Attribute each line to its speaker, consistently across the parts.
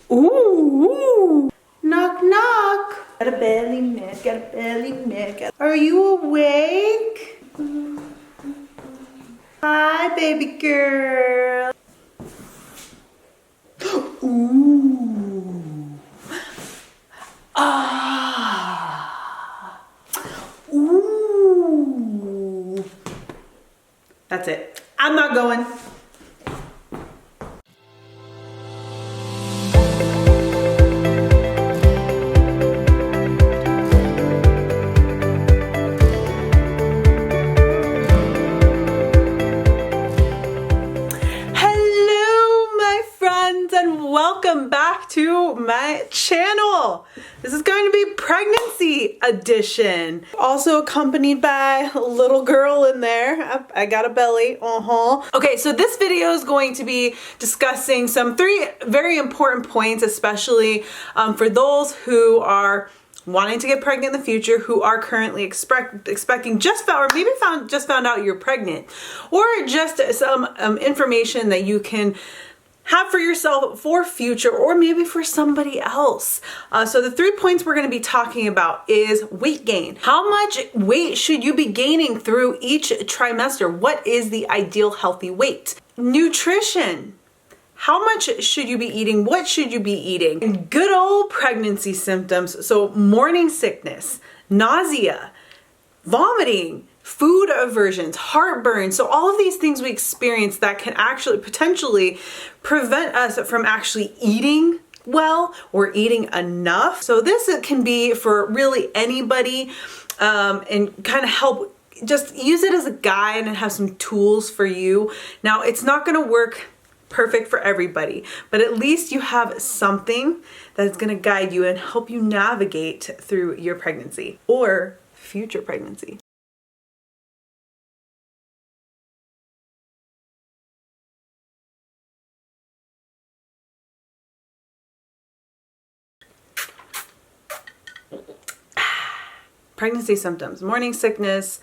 Speaker 1: Ooh. Knock, knock. Got a belly man, got a belly man. Are you awake? Hi, baby girl. Ooh. Ah. Ooh. That's it. I'm not going. Welcome back to my channel. This is going to be pregnancy edition. Also accompanied by a little girl in there. I got a belly. Okay, so this video is going to be discussing three very important points, especially for those who are wanting to get pregnant in the future, who are currently expecting, just found out you're pregnant, or just some information that you can have for yourself for future, or maybe for somebody else. So the 3 points we're gonna be talking about is weight gain. How much weight should you be gaining through each trimester? What is the ideal healthy weight? Nutrition. How much should you be eating? What should you be eating? And good old pregnancy symptoms. So morning sickness, nausea, vomiting, food aversions, heartburn. So all of these things we experience that can actually potentially prevent us from actually eating well or eating enough. So this can be for really anybody, and kind of help, just use it as a guide and have some tools for you. Now, it's not going to work perfect for everybody, but at least you have something that's going to guide you and help you navigate through your pregnancy or future pregnancy. Pregnancy symptoms: morning sickness,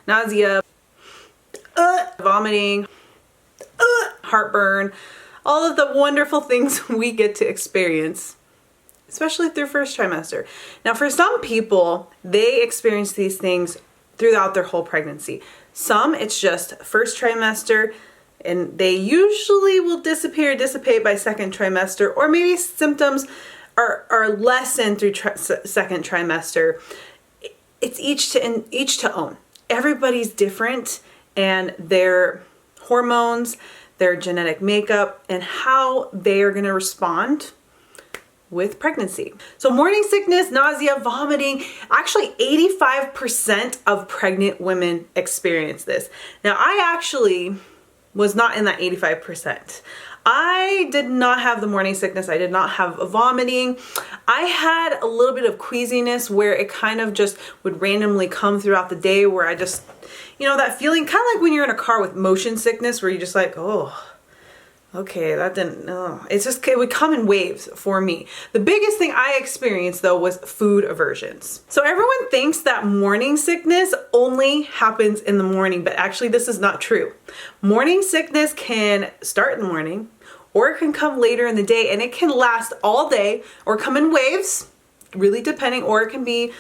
Speaker 1: nausea, vomiting, heartburn, all of the wonderful things we get to experience, especially through first trimester. Now, for some people, they experience these things throughout their whole pregnancy. Some, it's just first trimester, and they usually will dissipate by second trimester, or maybe symptoms are lessened through second trimester. It's each to own. Everybody's different, and their hormones, their genetic makeup, and how they are going to respond with pregnancy. So morning sickness, nausea, vomiting, actually 85% of pregnant women experience this. Now, I actually was not in that 85%. I did not have the morning sickness. I did not have vomiting. I had a little bit of queasiness where it kind of just would randomly come throughout the day, where I just, that feeling, kind of like when you're in a car with motion sickness, where you're just like, oh, okay, that didn't, it would come in waves for me. The biggest thing I experienced, though, was food aversions. So everyone thinks that morning sickness only happens in the morning, but actually this is not true. Morning sickness can start in the morning, or it can come later in the day, and it can last all day, or come in waves, really depending, or it can be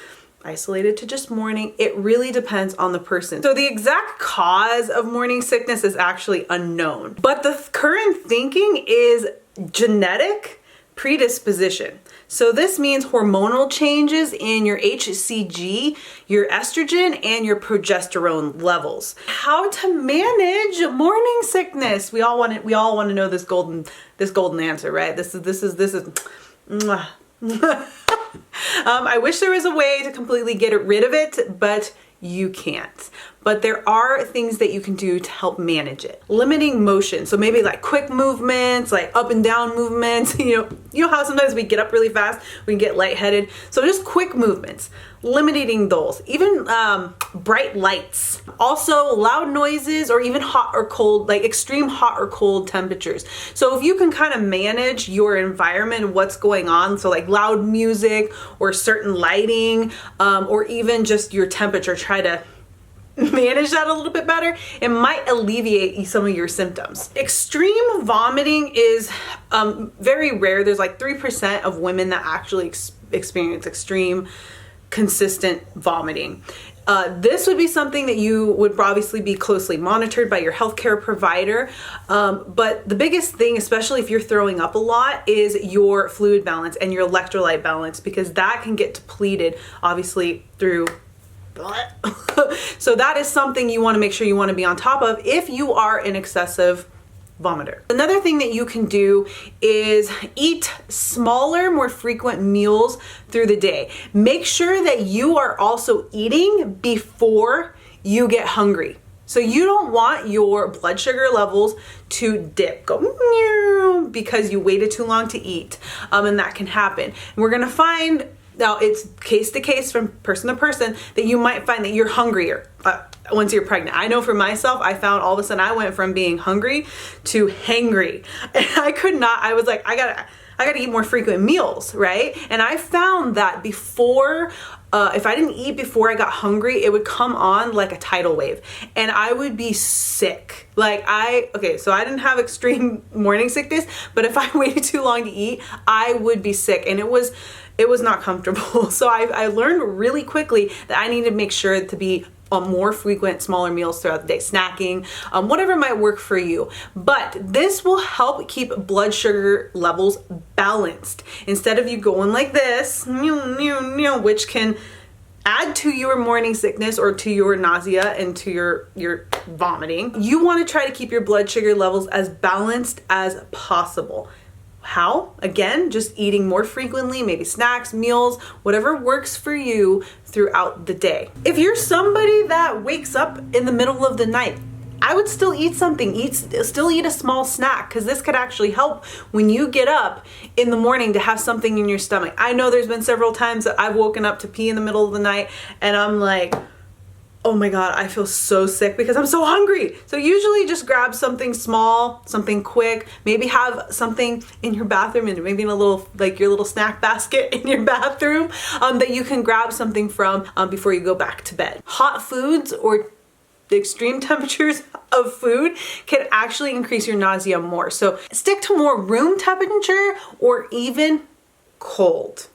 Speaker 1: isolated to just morning. It really depends on the person. So the exact cause of morning sickness is actually unknown, but the current thinking is genetic predisposition. So this means hormonal changes in your HCG, your estrogen, and your progesterone levels. How to manage morning sickness? We all want to know this golden answer, right? This is mwah. I wish there was a way to completely get rid of it, but you can't. But there are things that you can do to help manage it. Limiting motion. So maybe like quick movements, like up and down movements. You know how sometimes we get up really fast, we can get lightheaded. So just quick movements. Limiting those. Even bright lights. Also loud noises, or even hot or cold, like extreme hot or cold temperatures. So if you can kind of manage your environment, what's going on, so like loud music or certain lighting, or even just your temperature, try to manage that a little bit better, it might alleviate some of your symptoms. Extreme vomiting is Very rare. There's like 3% of women that actually experience extreme consistent vomiting. This would be something that you would obviously be closely monitored by your healthcare provider. But the biggest thing, especially if you're throwing up a lot, is your fluid balance and your electrolyte balance, because that can get depleted obviously through so that is something you want to make sure you want to be on top of if you are an excessive vomiter. Another thing that you can do is eat smaller, more frequent meals through the day. Make sure that you are also eating before you get hungry. So you don't want your blood sugar levels to dip, go because you waited too long to eat, and that can happen. And we're gonna find, now it's case to case from person to person, that you might find that you're hungrier once you're pregnant. I know for myself, I found all of a sudden I went from being hungry to hangry. And I was like, I gotta eat more frequent meals, right? And I found that before, if I didn't eat before I got hungry, it would come on like a tidal wave and I would be sick. So I didn't have extreme morning sickness, but if I waited too long to eat, I would be sick, and it was not comfortable. So I learned really quickly that I need to make sure to be more frequent, smaller meals throughout the day, snacking, whatever might work for you. But this will help keep blood sugar levels balanced. Instead of you going like this, which can add to your morning sickness or to your nausea and to your vomiting, you want to try to keep your blood sugar levels as balanced as possible. How? Again, just eating more frequently, maybe snacks, meals, whatever works for you throughout the day. If you're somebody that wakes up in the middle of the night, I would still eat something, still eat a small snack, because this could actually help when you get up in the morning to have something in your stomach. I know there's been several times that I've woken up to pee in the middle of the night and I'm like, oh my God, I feel so sick because I'm so hungry. So usually just grab something small, something quick, maybe have something in your bathroom and maybe in a little, like your little snack basket in your bathroom that you can grab something from before you go back to bed. Hot foods or the extreme temperatures of food can actually increase your nausea more. So stick to more room temperature or even cold.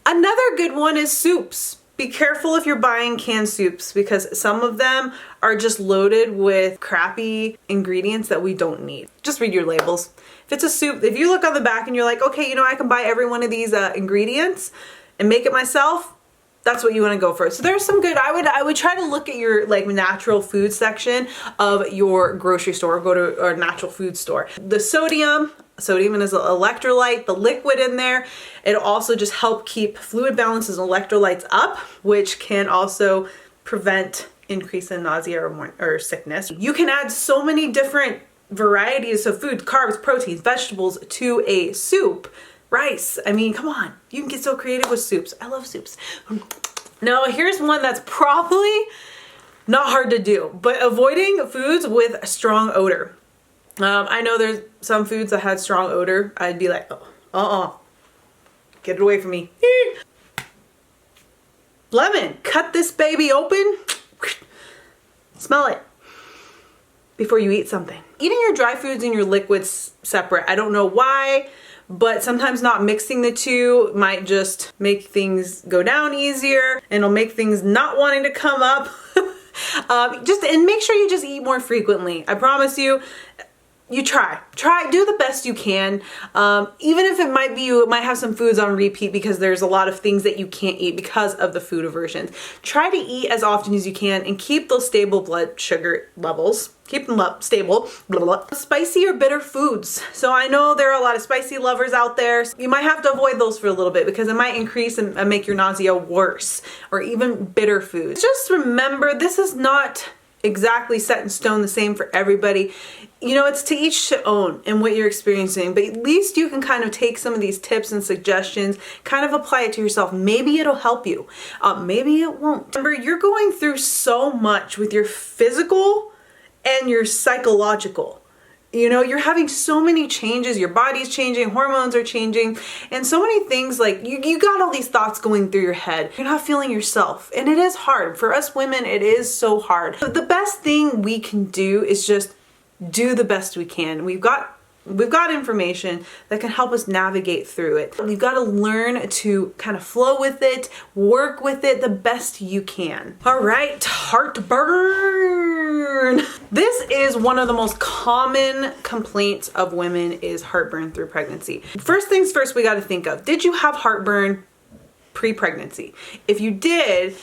Speaker 1: Another good one is soups. Be careful if you're buying canned soups, because some of them are just loaded with crappy ingredients that we don't need. Just read your labels. If it's a soup, if you look on the back and you're like, okay, I can buy every one of these ingredients and make it myself, that's what you want to go for. So there's some good, I would try to look at your like natural food section of your grocery store, or go to a natural food store. The sodium is an electrolyte, the liquid in there. It'll also just help keep fluid balances and electrolytes up, which can also prevent increase in nausea or sickness. You can add so many different varieties of food, carbs, proteins, vegetables to a soup. Rice, I mean, come on. You can get so creative with soups. I love soups. Now, here's one that's probably not hard to do, but avoiding foods with a strong odor. I know there's some foods that had strong odor. I'd be like, get it away from me. Lemon, cut this baby open. Smell it before you eat something. Eating your dry foods and your liquids separate. I don't know why, but sometimes not mixing the two might just make things go down easier, and it'll make things not wanting to come up. And make sure you just eat more frequently. I promise you, do the best you can. Even if you might have some foods on repeat because there's a lot of things that you can't eat because of the food aversions. Try to eat as often as you can and keep those stable blood sugar levels. Keep them stable. Spicy or bitter foods. So I know there are a lot of spicy lovers out there. So you might have to avoid those for a little bit because it might increase and make your nausea worse. Or even bitter foods. Just remember, this is not exactly set in stone the same for everybody. It's to each to own and what you're experiencing, but at least you can kind of take some of these tips and suggestions, kind of apply it to yourself. Maybe it'll help you. Maybe it won't. Remember, you're going through so much with your physical and your psychological. You're having so many changes, your body's changing, hormones are changing, and so many things, like you got all these thoughts going through your head. You're not feeling yourself, and it is hard. For us women, it is so hard. But the best thing we can do is just do the best we can. We've got We've got information that can help us navigate through it. You've got to learn to kind of flow with it, work with it the best you can. All right, heartburn. This is one of the most common complaints of women is heartburn through pregnancy. First things first, we got to think of, did you have heartburn pre-pregnancy? If you did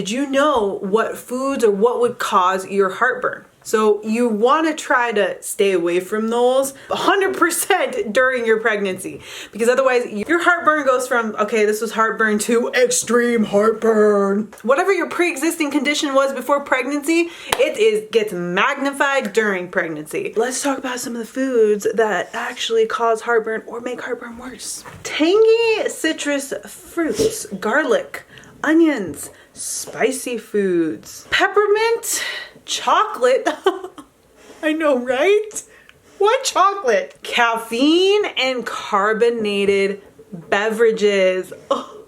Speaker 1: you know what foods or what would cause your heartburn? So you want to try to stay away from those 100% during your pregnancy, because otherwise your heartburn goes from, okay, this was heartburn to extreme heartburn. Whatever your pre-existing condition was before pregnancy, gets magnified during pregnancy. Let's talk about some of the foods that actually cause heartburn or make heartburn worse. Tangy citrus fruits, garlic, onions, spicy foods, peppermint, chocolate. I know, right? What chocolate? Caffeine and carbonated beverages. Oh,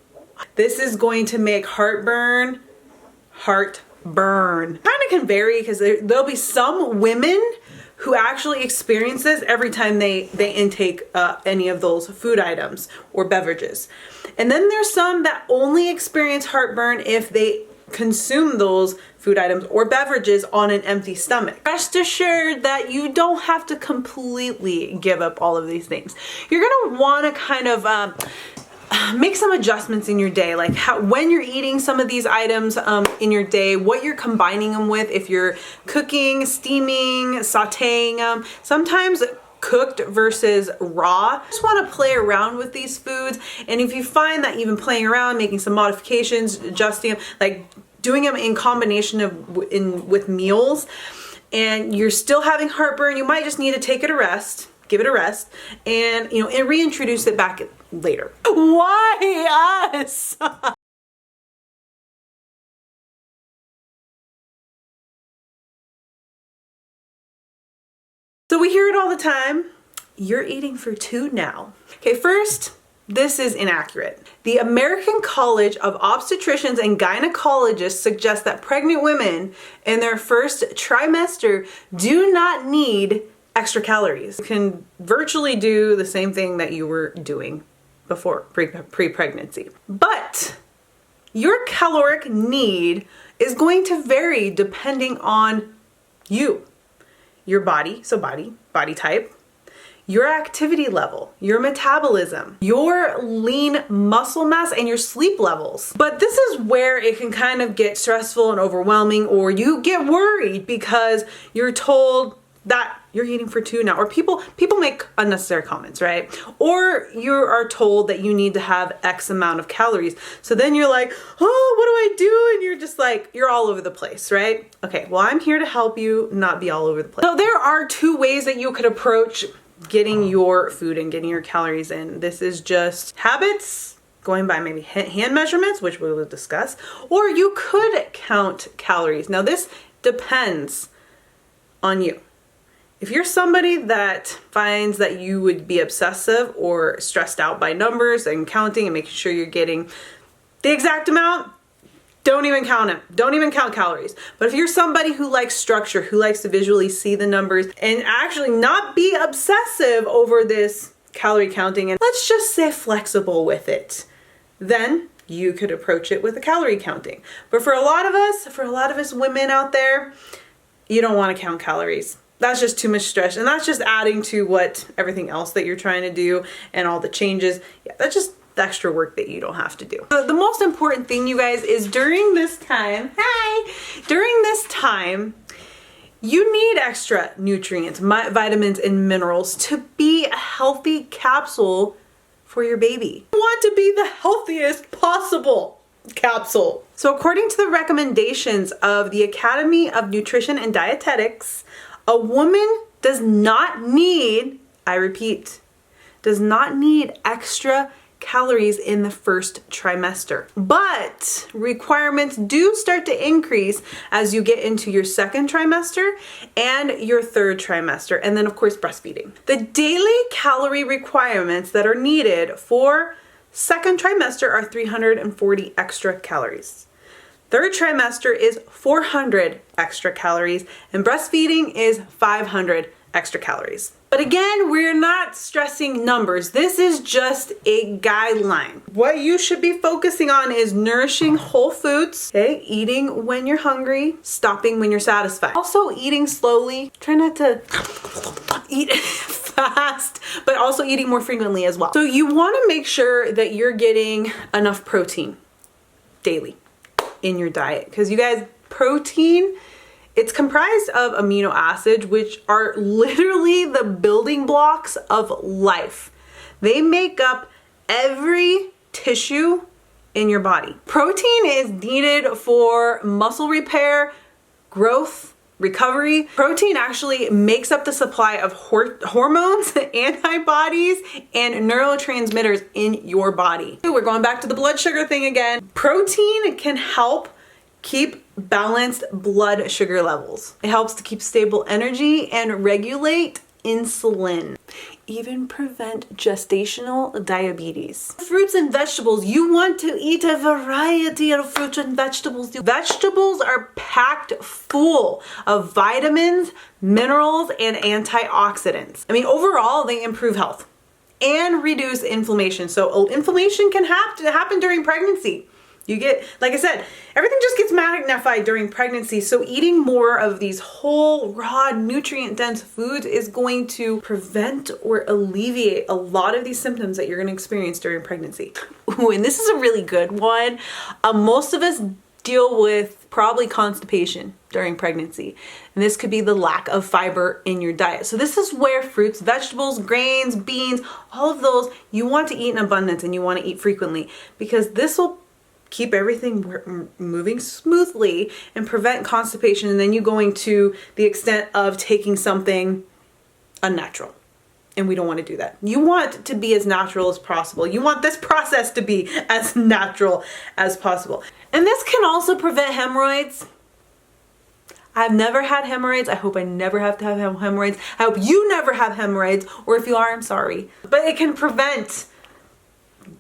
Speaker 1: this is going to make heartburn. Kind of can vary, because there'll be some women who actually experience this every time they intake any of those food items or beverages. And then there's some that only experience heartburn if they consume those food items or beverages on an empty stomach. Rest assured that you don't have to completely give up all of these things. You're gonna want to kind of make some adjustments in your day, like when you're eating some of these items in your day, what you're combining them with, if you're cooking, steaming, sauteing them. Sometimes cooked versus raw. Just want to play around with these foods, and if you find that even playing around, making some modifications, adjusting them, like doing them in combination with meals, and you're still having heartburn, you might just need to take it a rest, give it a rest, and and reintroduce it back later. Why us? So we hear it all the time. You're eating for two now. Okay, first, this is inaccurate. The American College of Obstetricians and Gynecologists suggests that pregnant women in their first trimester do not need extra calories. You can virtually do the same thing that you were doing before pre-pregnancy. But your caloric need is going to vary depending on you. Your body, so body type, your activity level, your metabolism, your lean muscle mass, and your sleep levels. But this is where it can kind of get stressful and overwhelming, or you get worried because you're told that you're eating for two now, or people make unnecessary comments, right? Or you are told that you need to have X amount of calories. So then you're like, oh, what do I do? And you're just like, you're all over the place, right? Okay, well, I'm here to help you not be all over the place. So there are two ways that you could approach getting your food and getting your calories in. This is just habits, going by maybe hand measurements, which we will discuss, or you could count calories. Now this depends on you. If you're somebody that finds that you would be obsessive or stressed out by numbers and counting and making sure you're getting the exact amount, don't even count them. Don't even count calories. But if you're somebody who likes structure, who likes to visually see the numbers and actually not be obsessive over this calorie counting, and let's just say flexible with it, then you could approach it with the calorie counting. But for a lot of us women out there, you don't want to count calories. That's just too much stress, and that's just adding to what everything else that you're trying to do and all the changes. Yeah, that's just extra work that you don't have to do. The most important thing, you guys, is during this time, you need extra nutrients, vitamins, and minerals to be a healthy capsule for your baby. You want to be the healthiest possible capsule. So according to the recommendations of the Academy of Nutrition and Dietetics, a woman does not need, I repeat, does not need extra calories in the first trimester. But requirements do start to increase as you get into your second trimester and your third trimester, and then of course breastfeeding. The daily calorie requirements that are needed for second trimester are 340 extra calories. Third trimester is 400 extra calories, and breastfeeding is 500 extra calories. But again, we're not stressing numbers. This is just a guideline. What you should be focusing on is nourishing whole foods, okay? Eating when you're hungry, stopping when you're satisfied. Also eating slowly. Try not to eat fast, but also eating more frequently as well. So you want to make sure that you're getting enough protein daily in your diet, because you guys, protein, it's comprised of amino acids, which are literally the building blocks of life. They make up every tissue in your body. Protein is needed for muscle repair, growth, recovery. Protein actually makes up the supply of hormones, antibodies, and neurotransmitters in your body. We're going back to the blood sugar thing again. Protein can help keep balanced blood sugar levels. It helps to keep stable energy and regulate insulin. Even prevent gestational diabetes. Fruits and vegetables. You want to eat a variety of fruits and vegetables. Vegetables are packed full of vitamins, minerals, and antioxidants. I mean, overall, they improve health and reduce inflammation. So inflammation can happen during pregnancy. You get, like I said, everything just gets magnified during pregnancy. So eating more of these whole, raw, nutrient-dense foods is going to prevent or alleviate a lot of these symptoms that you're going to experience during pregnancy. Ooh, and this is a really good one. Most of us deal with probably constipation during pregnancy. And this could be the lack of fiber in your diet. So this is where fruits, vegetables, grains, beans, all of those, you want to eat in abundance and you want to eat frequently, because this will keep everything moving smoothly and prevent constipation, and then you going to the extent of taking something unnatural. And we don't want to do that. You want to be as natural as possible. You want this process to be as natural as possible. And this can also prevent hemorrhoids. I've never had hemorrhoids. I hope I never have to have hemorrhoids. I hope you never have hemorrhoids, or if you are, I'm sorry. But it can prevent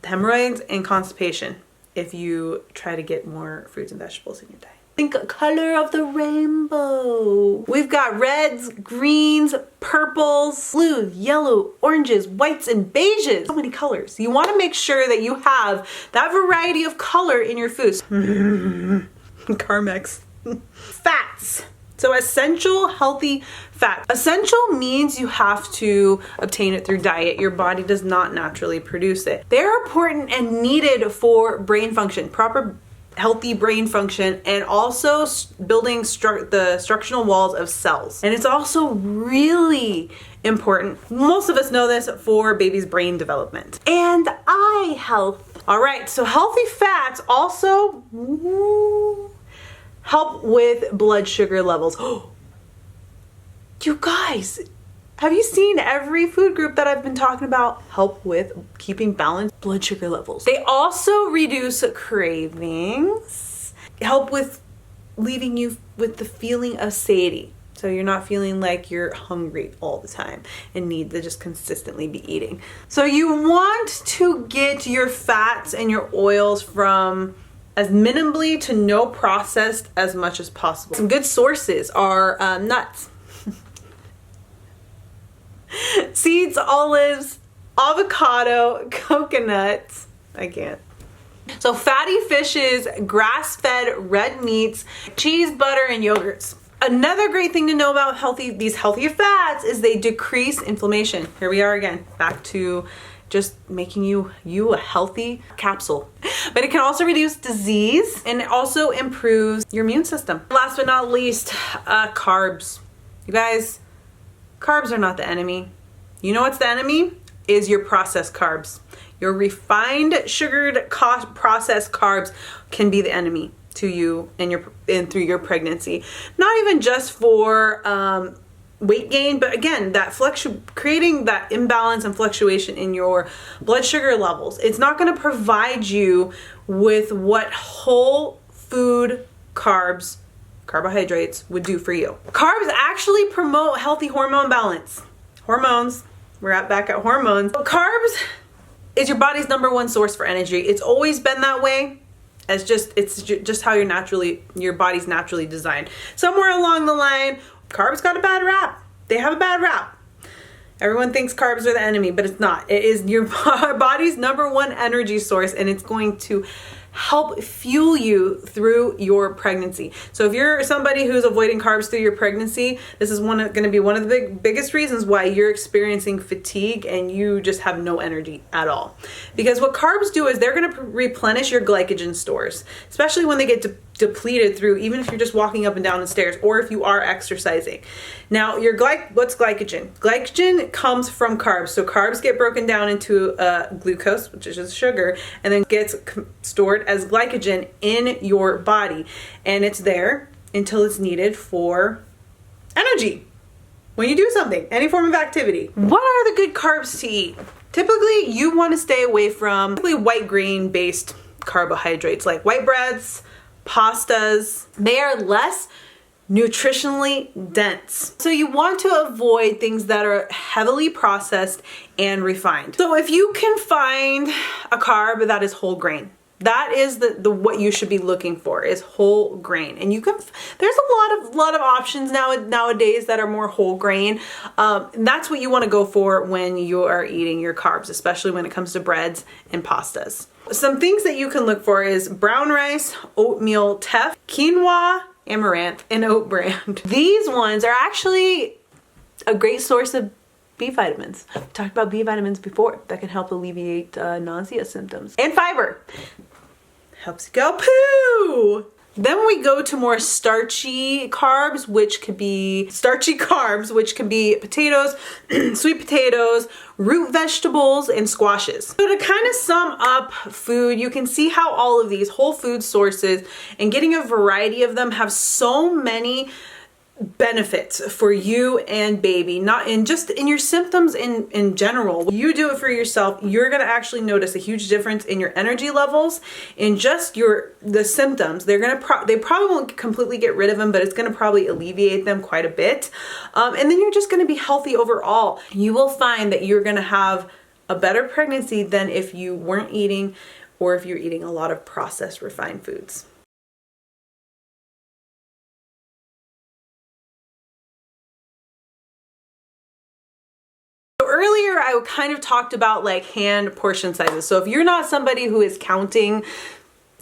Speaker 1: hemorrhoids and constipation if you try to get more fruits and vegetables in your diet. Think color of the rainbow. We've got reds, greens, purples, blues, yellow, oranges, whites, and beiges. So many colors. You want to make sure that you have that variety of color in your foods. Carmex. Fats. So essential healthy fat. Essential means you have to obtain it through diet. Your body does not naturally produce it. They're important and needed for brain function, proper healthy brain function, and also building the structural walls of cells. And it's also really important, most of us know this, for baby's brain development and eye health. All right, so healthy fats also help with blood sugar levels. You guys, have you seen every food group that I've been talking about help with keeping balanced blood sugar levels? They also reduce cravings, help with leaving you with the feeling of satiety. So you're not feeling like you're hungry all the time and need to just consistently be eating. So you want to get your fats and your oils from as minimally to no processed as much as possible. Some good sources are nuts, seeds, olives, avocado, coconuts. I can't. So fatty fishes, grass-fed red meats, cheese, butter, and yogurts. Another great thing to know about these healthy fats is they decrease inflammation. Here we are again, back to just making you a healthy capsule. But it can also reduce disease, and it also improves your immune system. Last but not least, carbs. You guys, carbs are not the enemy. You know what's the enemy? Is your processed carbs. Your refined, sugared, processed carbs can be the enemy to you and through your pregnancy. Not even just for weight gain, but again, that creating that imbalance and fluctuation in your blood sugar levels. It's not going to provide you with what whole food carbohydrates would do for you. Carbs actually promote healthy hormone balance. Hormones, we're back at hormones. Carbs is your body's #1 source for energy. It's always been that way. It's just how your body's naturally designed. Somewhere along the line, carbs got a bad rap. they have a bad rap. Everyone thinks carbs are the enemy, but it's not. It is your body's #1 energy source, and it's going to help fuel you through your pregnancy. So if you're somebody who's avoiding carbs through your pregnancy, this is going to be one of the biggest reasons why you're experiencing fatigue and you just have no energy at all. Because what carbs do is they're going to replenish your glycogen stores, especially when they get depleted through, even if you're just walking up and down the stairs or if you are exercising. Now, what's glycogen? Glycogen comes from carbs. So carbs get broken down into glucose, which is just sugar, and then gets stored as glycogen in your body. And it's there until it's needed for energy. When you do something, any form of activity. What are the good carbs to eat? Typically, you want to stay away from white grain-based carbohydrates like white breads, pastas. They are less nutritionally dense. So you want to avoid things that are heavily processed and refined. So if you can find a carb that is whole grain, that is the what you should be looking for, is whole grain. And you can, there's a lot of options nowadays that are more whole grain. That's what you want to go for when you are eating your carbs, especially when it comes to breads and pastas. Some things that you can look for is brown rice, oatmeal, teff, quinoa, amaranth, and oat bran. These ones are actually a great source of B vitamins. We talked about B vitamins before that can help alleviate nausea symptoms. And fiber. Helps you go poo! Then we go to more starchy carbs, which could be potatoes, sweet potatoes, root vegetables, and squashes. So to kind of sum up food, you can see how all of these whole food sources and getting a variety of them have so many benefits for you and baby, not in just in your symptoms in general. When you do it for yourself, you're going to actually notice a huge difference in your energy levels, in just the symptoms. They probably won't completely get rid of them, but it's going to probably alleviate them quite a bit. And then you're just going to be healthy overall. You will find that you're going to have a better pregnancy than if you weren't eating, or if you're eating a lot of processed refined foods. Earlier, I kind of talked about like hand portion sizes. So if you're not somebody who is counting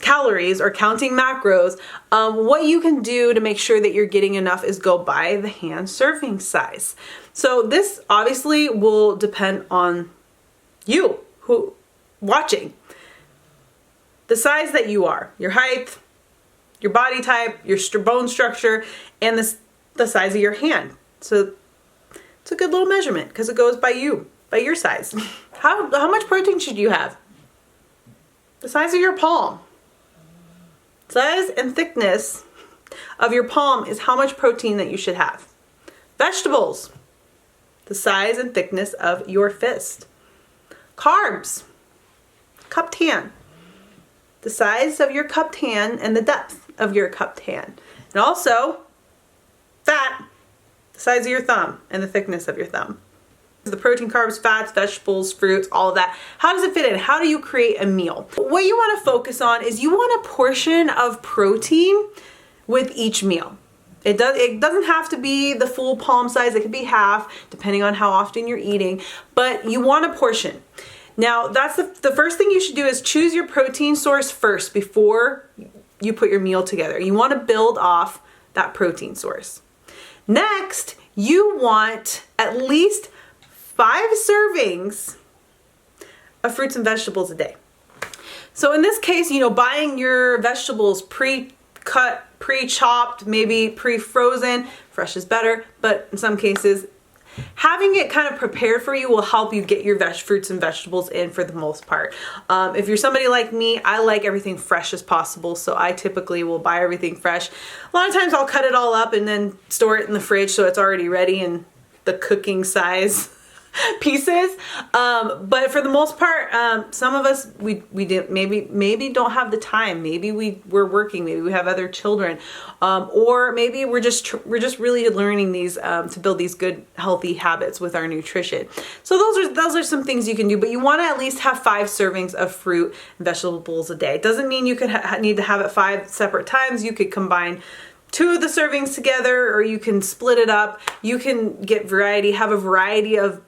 Speaker 1: calories or counting macros, what you can do to make sure that you're getting enough is go by the hand serving size. So this obviously will depend on you who watching. The size that you are, your height, your body type, your bone structure, and the size of your hand. So it's a good little measurement because it goes by you, by your size. How much protein should you have? The size of your palm. Size and thickness of your palm is how much protein that you should have. Vegetables. The size and thickness of your fist. Carbs. Cupped hand. The size of your cupped hand and the depth of your cupped hand. And also, fat. Size of your thumb and the thickness of your thumb. The protein, carbs, fats, vegetables, fruits, all of that. How does it fit in? How do you create a meal? What you want to focus on is you want a portion of protein with each meal. It doesn't have to be the full palm size. It could be half, depending on how often you're eating, but you want a portion. Now, that's the first thing you should do is choose your protein source first before you put your meal together. You want to build off that protein source. Next, you want at least 5 servings of fruits and vegetables a day. So in this case, buying your vegetables pre-cut, pre-chopped, maybe pre-frozen, fresh is better, but in some cases, having it kind of prepared for you will help you get your fruits and vegetables in for the most part. If you're somebody like me, I like everything fresh as possible, so I typically will buy everything fresh. A lot of times I'll cut it all up and then store it in the fridge so it's already ready in the cooking size pieces. But for the most part, some of us, we didn't, maybe don't have the time. Maybe we're working, maybe we have other children, or maybe we're just really learning these, to build these good, healthy habits with our nutrition. So those are some things you can do, but you want to at least have 5 servings of fruit and vegetables a day. It doesn't mean you could need to have it 5 separate times. You could combine two of the servings together, or you can split it up. You can get variety, have a variety of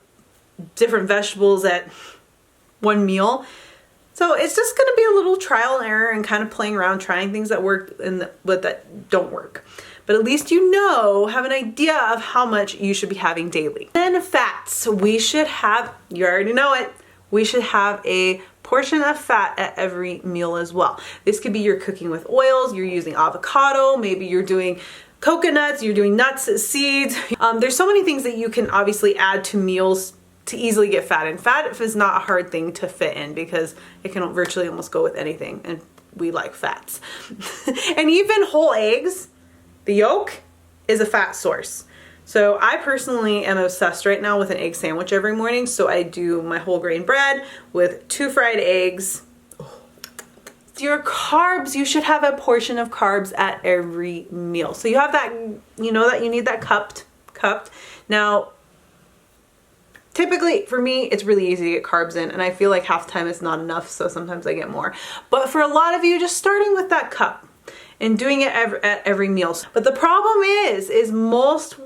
Speaker 1: different vegetables at one meal. So it's just going to be a little trial and error and kind of playing around, trying things that work and that don't work. But at least you know, have an idea of how much you should be having daily. Then fats, we should have, you already know it, we should have a portion of fat at every meal as well. This could be you're cooking with oils, you're using avocado, maybe you're doing coconuts, you're doing nuts, seeds. There's so many things that you can obviously add to meals to easily get fat in. Fat is not a hard thing to fit in because it can virtually almost go with anything, and we like fats. And even whole eggs, the yolk is a fat source. So I personally am obsessed right now with an egg sandwich every morning. So I do my whole grain bread with 2 fried eggs. Your carbs, you should have a portion of carbs at every meal. So you have that, you know that you need that cupped. Now, typically for me, it's really easy to get carbs in, and I feel like half the time it's not enough, so sometimes I get more. But for a lot of you, just starting with that cup and doing it at every meal. But the problem is most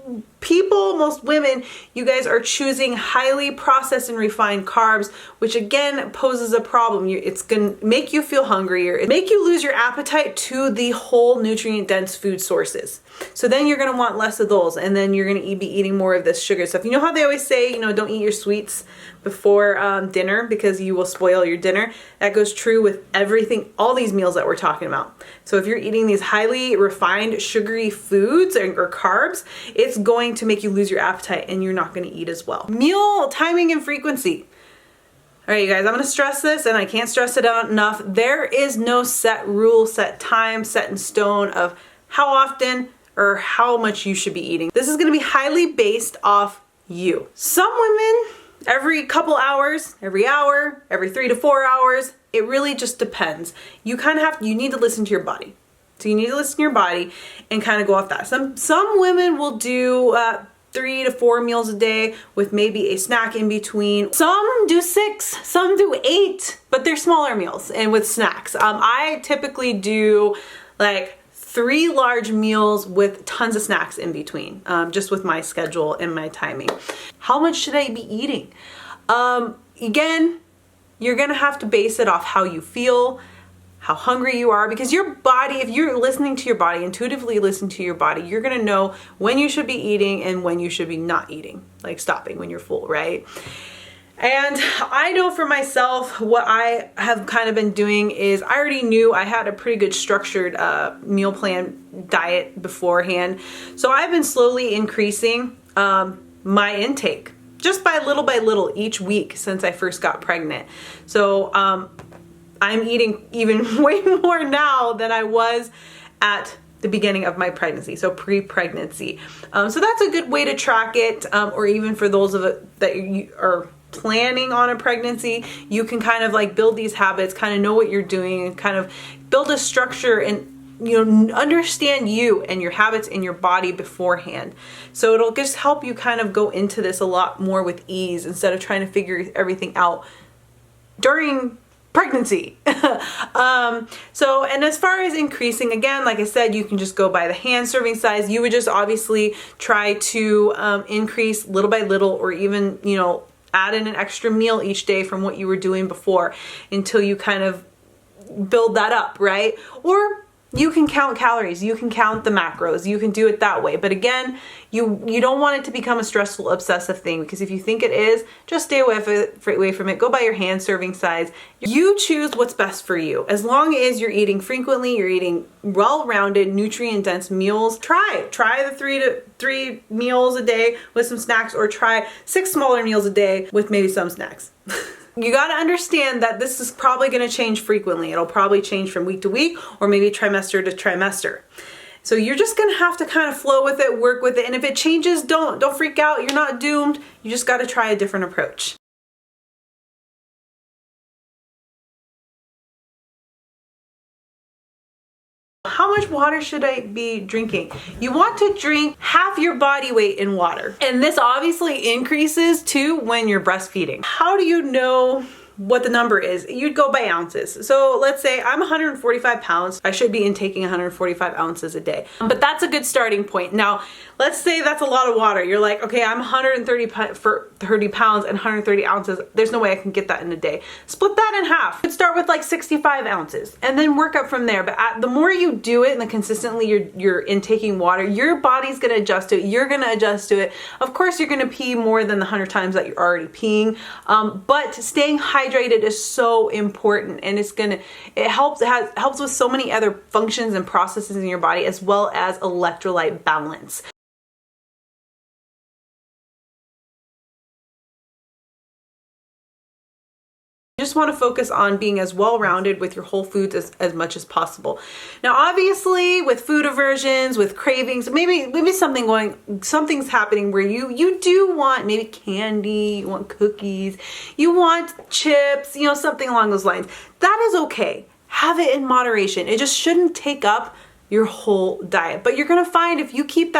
Speaker 1: people, most women, you guys are choosing highly processed and refined carbs, which again poses a problem. It's gonna make you feel hungrier, it make you lose your appetite to the whole nutrient dense food sources. So then you're gonna want less of those, and then you're gonna be eating more of this sugar stuff. You know how they always say, you know, don't eat your sweets before dinner because you will spoil your dinner? That goes true with everything, all these meals that we're talking about. So if you're eating these highly refined sugary foods or carbs, it's going to make you lose your appetite and you're not going to eat as well. Meal timing and frequency. All right, you guys, I'm going to stress this, and I can't stress it out enough. There is no set rule, set time, set in stone of how often or how much you should be eating. This is going to be highly based off you. Some women, every couple hours, every hour, every 3 to 4 hours, it really just depends. You need to listen to your body. So you need to listen to your body and kind of go off that. Some women will do 3 to 4 meals a day with maybe a snack in between. Some do 6, some do 8, but they're smaller meals and with snacks. I typically do like 3 large meals with tons of snacks in between, just with my schedule and my timing. How much should I be eating? Again, you're gonna have to base it off how you feel, how hungry you are, because your body, if you're listening to your body, intuitively listen to your body, you're gonna know when you should be eating and when you should be not eating, like stopping when you're full, right? And I know for myself, what I have kind of been doing is I already knew I had a pretty good structured meal plan diet beforehand. So I've been slowly increasing my intake just by little each week since I first got pregnant. So I'm eating even way more now than I was at the beginning of my pregnancy, so pre-pregnancy. So that's a good way to track it, or even for those of it that you are planning on a pregnancy, you can kind of like build these habits, kind of know what you're doing, and kind of build a structure and, you know, understand you and your habits in your body beforehand. So it'll just help you kind of go into this a lot more with ease instead of trying to figure everything out during pregnancy. So, and as far as increasing, again, like I said, you can just go by the hand serving size. You would just obviously try to increase little by little, or even, you know, add in an extra meal each day from what you were doing before until you kind of build that up, right? Or you can count calories, you can count the macros, you can do it that way. But again, you don't want it to become a stressful, obsessive thing, because if you think it is, just stay away from it. Go by your hand serving size. You choose what's best for you. As long as you're eating frequently, you're eating well-rounded, nutrient-dense meals, try the 3 meals a day with some snacks, or try 6 smaller meals a day with maybe some snacks. You got to understand that this is probably going to change frequently. It'll probably change from week to week, or maybe trimester to trimester. So you're just going to have to kind of flow with it, work with it. And if it changes, don't freak out. You're not doomed. You just got to try a different approach. How much water should I be drinking? You want to drink half your body weight in water. And this obviously increases too when you're breastfeeding. How do you know what the number is, you'd go by ounces. So let's say I'm 145 pounds. I should be intaking 145 ounces a day. But that's a good starting point. Now, let's say that's a lot of water. You're like, okay, I'm 130 pounds and 130 ounces. There's no way I can get that in a day. Split that in half. You'd start with like 65 ounces and then work up from there. But the more you do it and the consistently you're intaking water, your body's gonna adjust to it. You're gonna adjust to it. Of course, you're gonna pee more than the 100 times that you're already peeing. But staying hydrated is so important, and it helps with so many other functions and processes in your body, as well as electrolyte balance. You just want to focus on being as well-rounded with your whole foods as much as possible. Now, obviously, with food aversions, with cravings, maybe something's happening where you do want maybe candy, you want cookies, you want chips, something along those lines. That is okay. Have it in moderation. It just shouldn't take up your whole diet. But you're gonna find if you keep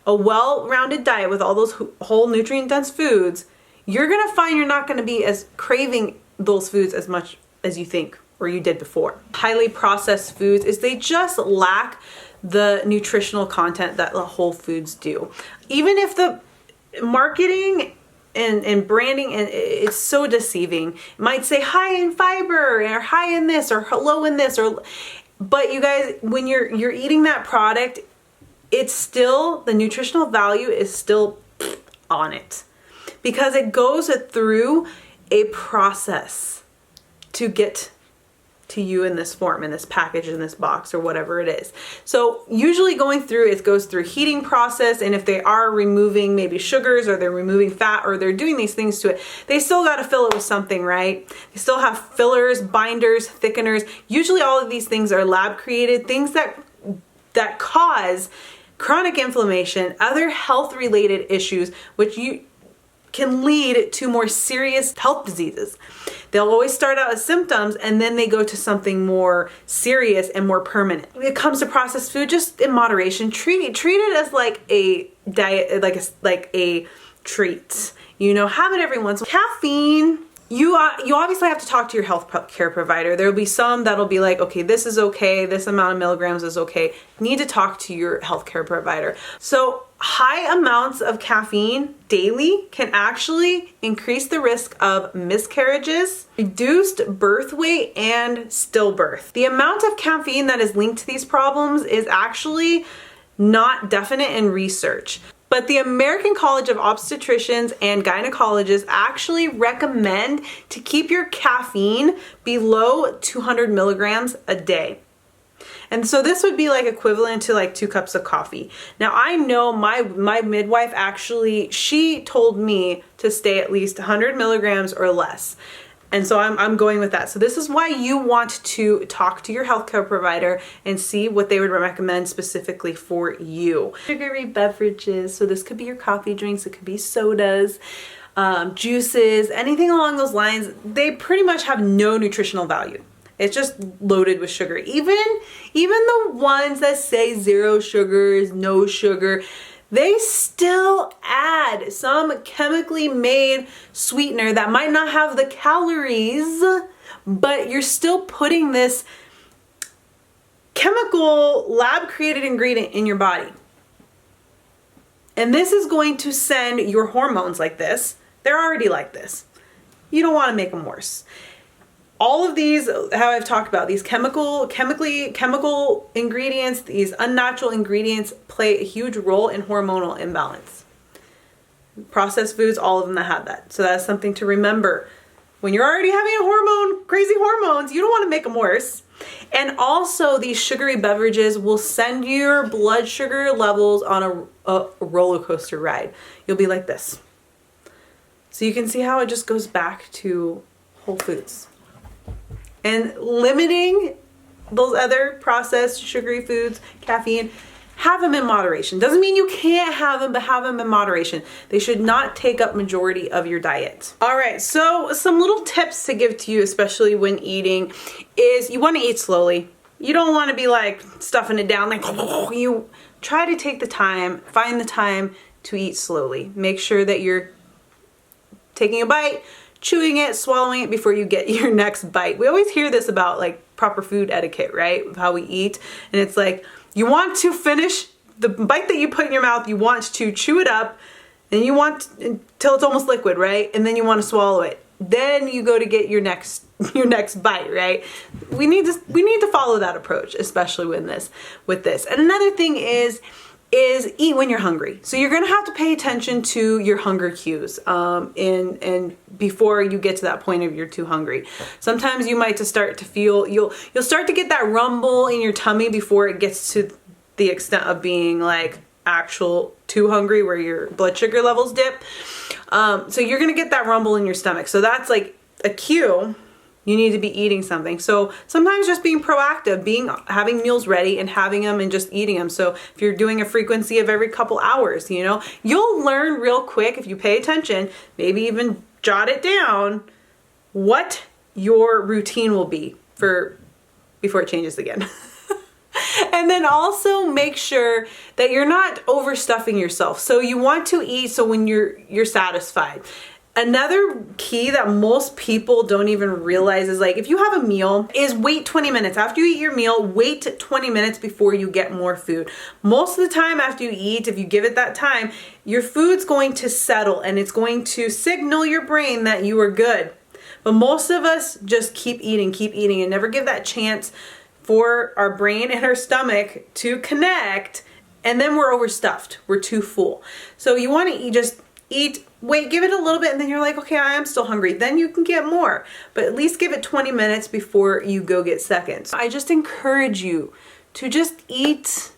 Speaker 1: a well-rounded diet with all those whole nutrient-dense foods, you're gonna find you're not gonna be as craving those foods as much as you think or you did before. Highly processed foods they just lack the nutritional content that the whole foods do. Even if the marketing and branding, and it's so deceiving. It might say high in fiber or high in this or low in this, but you guys, when you're eating that product, it's still, the nutritional value is still on it, because it goes through a process to get to you in this form, in this package, in this box, or whatever it is. So usually it goes through heating process, and if they are removing maybe sugars or they're removing fat or they're doing these things to it, they still got to fill it with something, right? They still have fillers, binders, thickeners. Usually all of these things are lab created, things that cause chronic inflammation, other health related issues, which can lead to more serious health diseases. They'll always start out as symptoms and then they go to something more serious and more permanent. When it comes to processed food, just in moderation, treat it as like a diet, like a treat. Have it every once in a while. Caffeine, you obviously have to talk to your health care provider. There'll be some that'll be like, okay, this is okay, this amount of milligrams is okay. You need to talk to your health care provider. So high amounts of caffeine daily can actually increase the risk of miscarriages, reduced birth weight, and stillbirth. The amount of caffeine that is linked to these problems is actually not definite in research. But the American College of Obstetricians and Gynecologists actually recommend to keep your caffeine below 200 milligrams a day. And so this would be like equivalent to like 2 cups of coffee. Now I know my midwife actually, she told me to stay at least 100 milligrams or less. And so I'm going with that. So this is why you want to talk to your healthcare provider and see what they would recommend specifically for you. Sugary beverages, so this could be your coffee drinks, it could be sodas, juices, anything along those lines. They pretty much have no nutritional value. It's just loaded with sugar. Even the ones that say 0 sugars, no sugar, they still add some chemically made sweetener that might not have the calories, but you're still putting this chemical lab created ingredient in your body. And this is going to send your hormones like this. They're already like this. You don't want to make them worse. All of these, how I've talked about, these chemical ingredients, these unnatural ingredients play a huge role in hormonal imbalance. Processed foods, all of them that have that. So that's something to remember. When you're already having crazy hormones, you don't want to make them worse. And also these sugary beverages will send your blood sugar levels on a roller coaster ride. You'll be like this. So you can see how it just goes back to whole foods. And limiting those other processed sugary foods, caffeine, have them in moderation. Doesn't mean you can't have them, but have them in moderation. They should not take up majority of your diet. All right, so some little tips to give to you, especially when eating, is you want to eat slowly. You don't want to be like stuffing it down, like you try to take the time, find the time to eat slowly. Make sure that you're taking a bite, chewing it, swallowing it before you get your next bite. We always hear this about like proper food etiquette, right? Of how we eat. And it's like, you want to finish the bite that you put in your mouth, you want to chew it up, and you want until it's almost liquid, right? And then you want to swallow it. Then you go to get your next bite, right? We need to follow that approach, especially with this. And another thing is eat when you're hungry. So you're gonna have to pay attention to your hunger cues, and before you get to that point of you're too hungry. Sometimes you might just start to feel, you'll start to get that rumble in your tummy before it gets to the extent of being like actual too hungry where your blood sugar levels dip. So you're gonna get that rumble in your stomach. So that's like a cue. You need to be eating something. So sometimes just being proactive, having meals ready and having them and just eating them. So if you're doing a frequency of every couple hours, you'll learn real quick if you pay attention, maybe even jot it down, what your routine will be before it changes again. And then also make sure that you're not overstuffing yourself. So you want to eat so when you're satisfied. Another key that most people don't even realize is like, if you have a meal, is wait 20 minutes. After you eat your meal, wait 20 minutes before you get more food. Most of the time after you eat, if you give it that time, your food's going to settle and it's going to signal your brain that you are good. But most of us just keep eating and never give that chance for our brain and our stomach to connect, and then we're overstuffed. We're too full. So you want to just eat, wait, give it a little bit, and then you're like, okay, I am still hungry. Then you can get more, but at least give it 20 minutes before you go get seconds. I just encourage you to just eat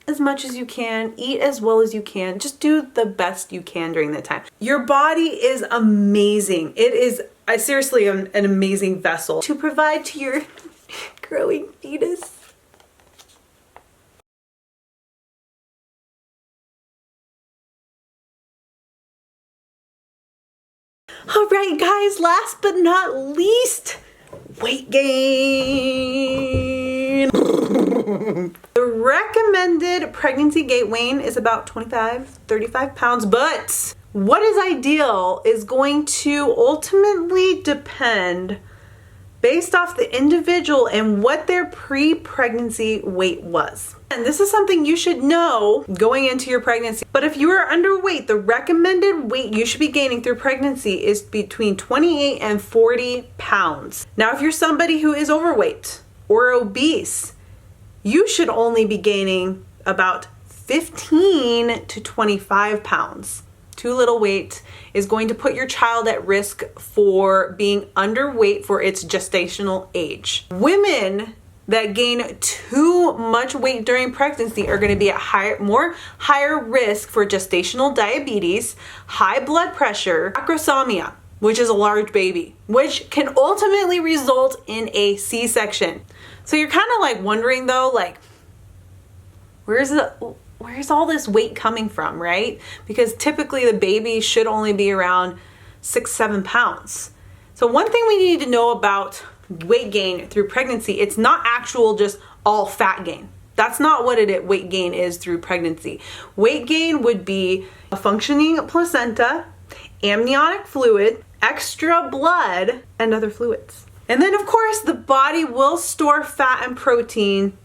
Speaker 1: as much as you can, eat as well as you can, just do the best you can during that time. Your body is amazing. It is seriously an amazing vessel to provide to your growing fetus. All right, guys, last but not least, weight gain. The recommended pregnancy weight is about 35 pounds, but what is ideal is going to ultimately depend based off the individual and what their pre-pregnancy weight was. And this is something you should know going into your pregnancy. But if you are underweight, the recommended weight you should be gaining through pregnancy is between 28 and 40 pounds. Now, if you're somebody who is overweight or obese, you should only be gaining about 15 to 25 pounds. Too little weight is going to put your child at risk for being underweight for its gestational age. Women that gain too much weight during pregnancy are going to be at higher risk for gestational diabetes, high blood pressure, macrosomia, which is a large baby, which can ultimately result in a C-section. So you're kind of like wondering though, like, where's all this weight coming from, right? Because typically the baby should only be around 6-7 pounds. So one thing we need to know about weight gain through pregnancy, it's not actual just all fat gain. That's not what weight gain is through pregnancy. Weight gain would be a functioning placenta, amniotic fluid, extra blood, and other fluids. And then of course the body will store fat and protein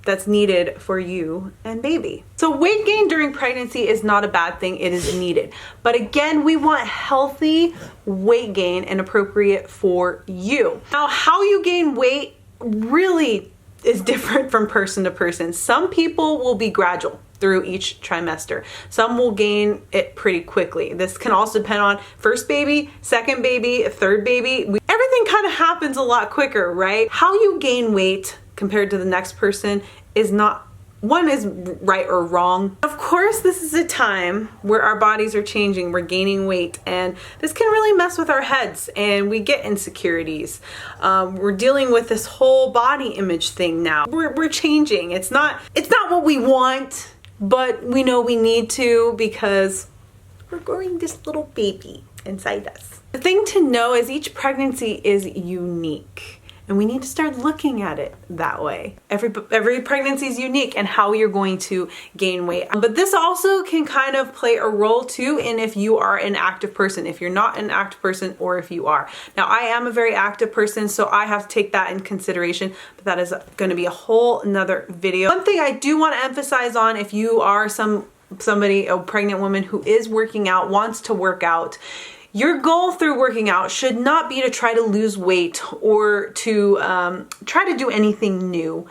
Speaker 1: that's needed for you and baby. So weight gain during pregnancy is not a bad thing, it is needed. But again, we want healthy weight gain and appropriate for you. Now, how you gain weight really is different from person to person. Some people will be gradual through each trimester. Some will gain it pretty quickly. This can also depend on first baby, second baby, third baby. Everything kind of happens a lot quicker, right? How you gain weight compared to the next person is not, one is right or wrong. Of course, this is a time where our bodies are changing, we're gaining weight, and this can really mess with our heads and we get insecurities. We're dealing with this whole body image thing now. We're changing. It's not what we want, but we know we need to because we're growing this little baby inside us. The thing to know is each pregnancy is unique. And we need to start looking at it that way. Every pregnancy is unique and how you're going to gain weight. But this also can kind of play a role too in if you are an active person, if you're not an active person, or if you are. Now, I am a very active person, so I have to take that in consideration, but that is going to be a whole nother video. One thing I do want to emphasize on, if you are somebody, a pregnant woman who is working out, wants to work out, your goal through working out should not be to try to lose weight or to try to do anything new.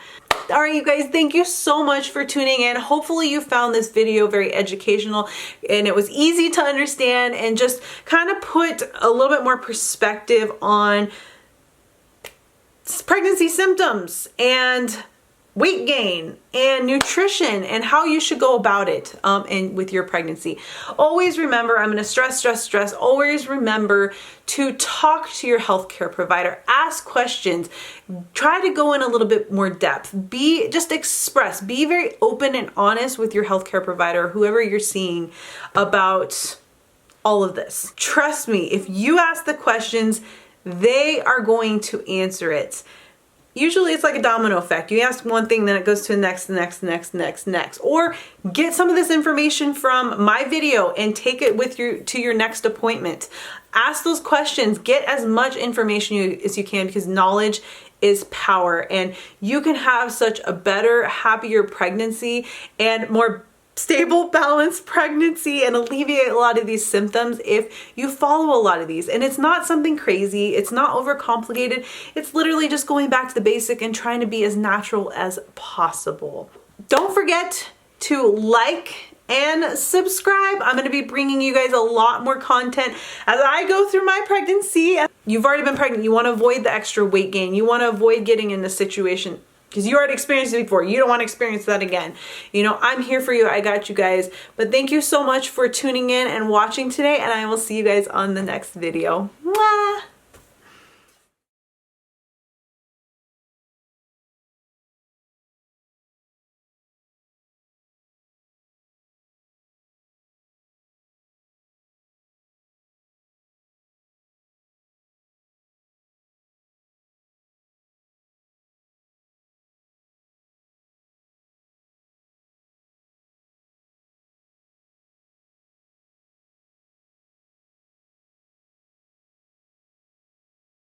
Speaker 1: All right, you guys, thank you so much for tuning in. Hopefully you found this video very educational and it was easy to understand and just kind of put a little bit more perspective on pregnancy symptoms and weight gain and nutrition and how you should go about it and with your pregnancy. Always remember, I'm going to stress, always remember to talk to your healthcare provider, ask questions, try to go in a little bit more depth, be very open and honest with your healthcare provider, whoever you're seeing, about all of this. Trust me, if you ask the questions, they are going to answer it. Usually it's like a domino effect. You ask one thing, then it goes to the next. Or get some of this information from my video and take it with you to your next appointment. Ask those questions. Get as much information as you can, because knowledge is power, and you can have such a better, happier pregnancy and more stable, balanced pregnancy and alleviate a lot of these symptoms if you follow a lot of these. And it's not something crazy. It's not overcomplicated. It's literally just going back to the basic and trying to be as natural as possible. Don't forget to like and subscribe. I'm going to be bringing you guys a lot more content as I go through my pregnancy. You've already been pregnant. You want to avoid the extra weight gain. You want to avoid getting in this situation because you already experienced it before. You don't want to experience that again. You know, I'm here for you. I got you guys. But thank you so much for tuning in and watching today, and I will see you guys on the next video. Mwah!